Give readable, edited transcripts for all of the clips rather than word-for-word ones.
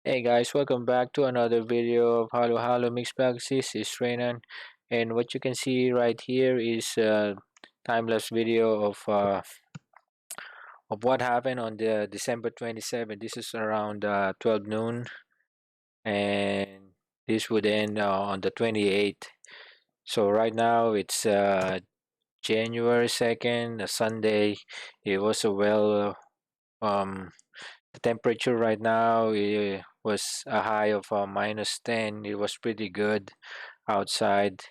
Hey guys, welcome back to another video of Halo Halo Mix Bags. This is Renan, and what you can see right here is a time-lapse video of what happened on the December 27th. This is around 12 noon, and this would end on the 28th. So right now it's January 2nd, a Sunday. It was a um the temperature right now was a high of -10. It was pretty good outside,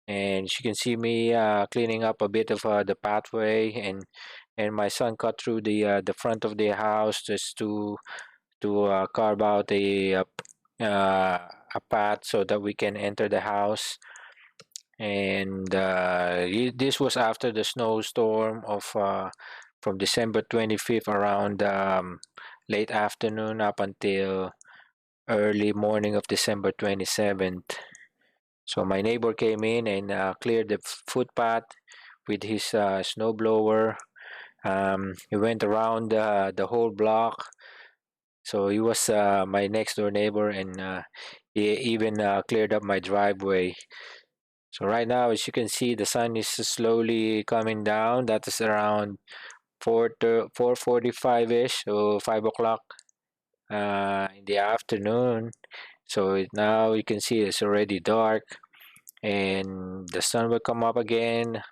and you can see me cleaning up a bit of the pathway, and my son cut through the front of the house just to carve out a path so that we can enter the house. And this was after the snowstorm of from December 25th around late afternoon up until early morning of December 27th. So my neighbor came in and cleared the footpath with his snowblower. He went around the whole block. So he was my next door neighbor, and he even cleared up my driveway. So right now, as you can see, the sun is slowly coming down. That is around 4:45 ish, so 5 o'clock in the afternoon. So now you can see it's already dark, and the sun will come up again.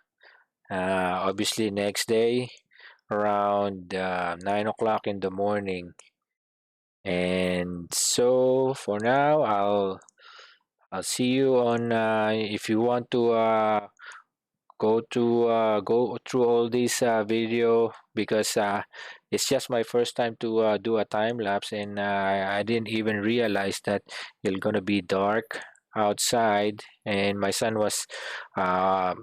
Obviously, next day around 9 o'clock in the morning. And so for now, I'll see you on if you want to go through all these video, because it's just my first time to do a time lapse, and I didn't even realize that it's gonna be dark outside. And my son was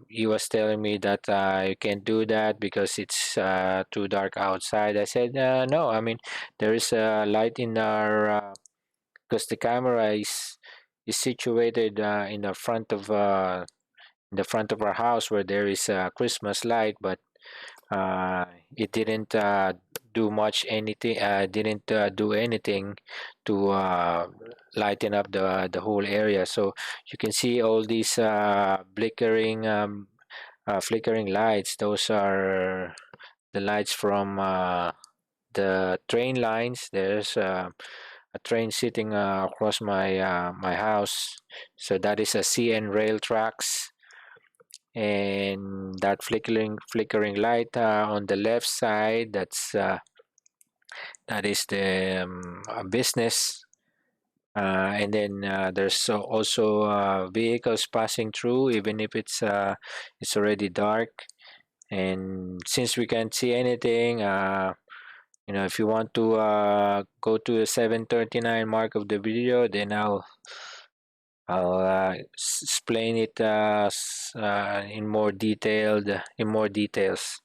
he was telling me that you can't do that because it's too dark outside. I said no, I mean there is a light in our because the camera is situated in the front of our house, where there is a Christmas light, but it didn't do much anything. Didn't do anything to lighten up the whole area. So you can see all these flickering lights. Those are the lights from the train lines. There's a train sitting across my house, so that is a CN rail tracks. And that flickering light on the left side, that is the business. And then there's also vehicles passing through, even if it's already dark. And since we can't see anything, if you want to go to the 7:39 mark of the video, then I'll explain it in more details.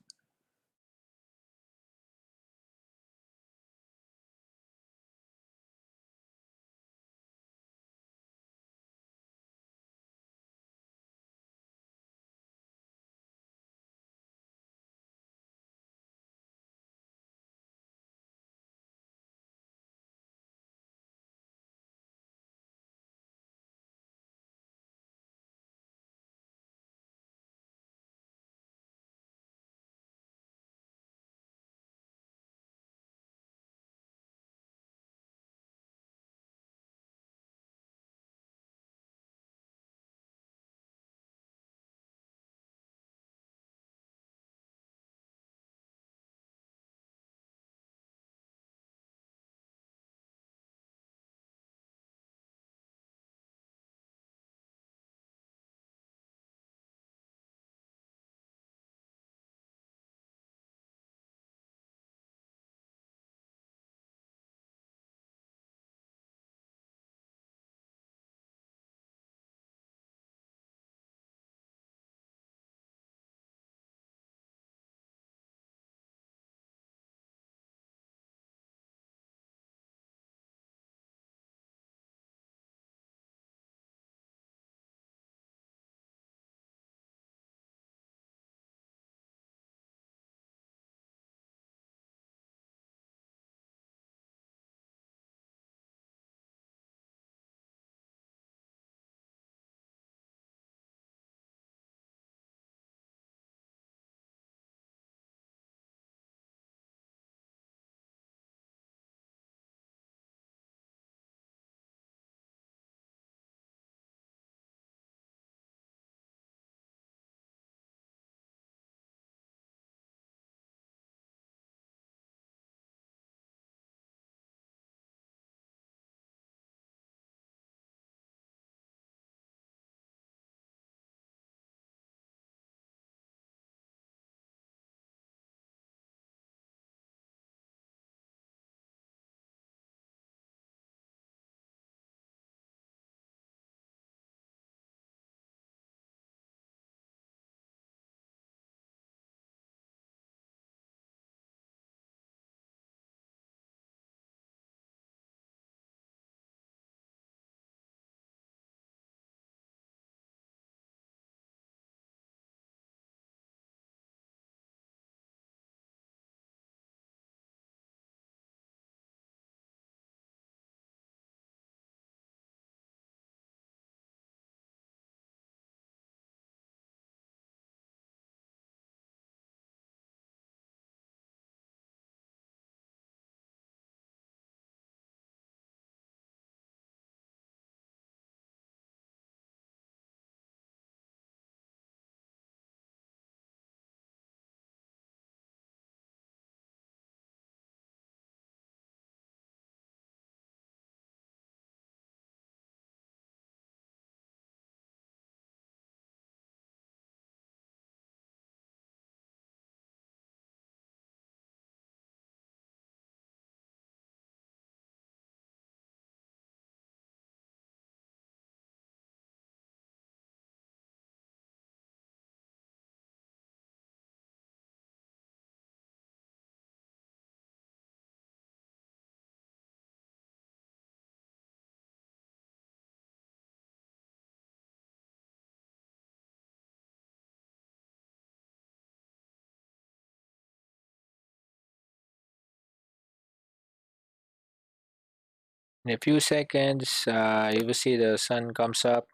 In a few seconds, you will see the sun comes up.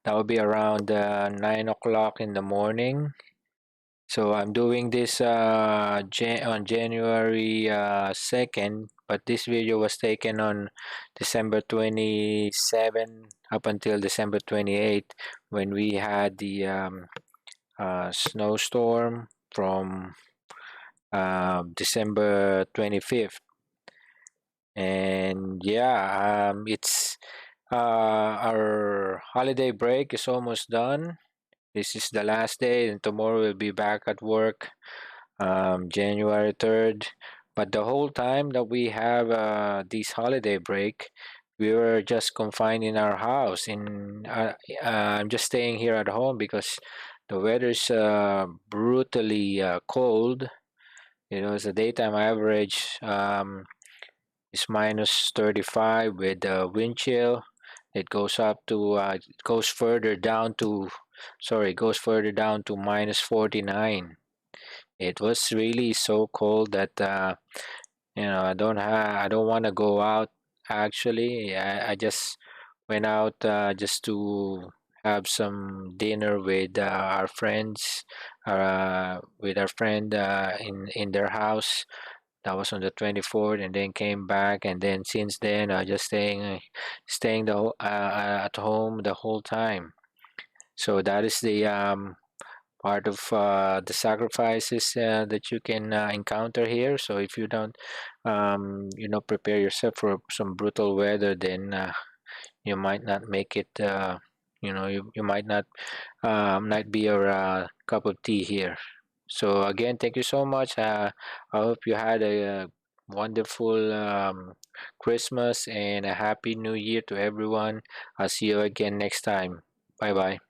That will be around 9 o'clock in the morning. So I'm doing this on January 2nd, but this video was taken on December 27 up until December 28 when we had the snowstorm from December 25th. And yeah, it's our holiday break is almost done. This is the last day, and tomorrow we'll be back at work, January 3rd. But the whole time that we have this holiday break, we were just confined in our house. I'm just staying here at home because the weather's brutally cold. You know, it's the daytime average is minus 35 with the wind chill. It goes up to it goes further down to sorry, it goes further down to minus 49. It was really so cold that I don't want to go out actually. I just went out just to have some dinner with our friends with our friend in their house. That was on the 24th, and then came back, and then since then just staying at home the whole time. So that is the part of the sacrifices that you can encounter here. So if you don't prepare yourself for some brutal weather, then you might not make it. You might not be your cup of tea here. So again, thank you so much. I hope you had a wonderful Christmas and a happy New Year to everyone. I'll see you again next time. Bye bye.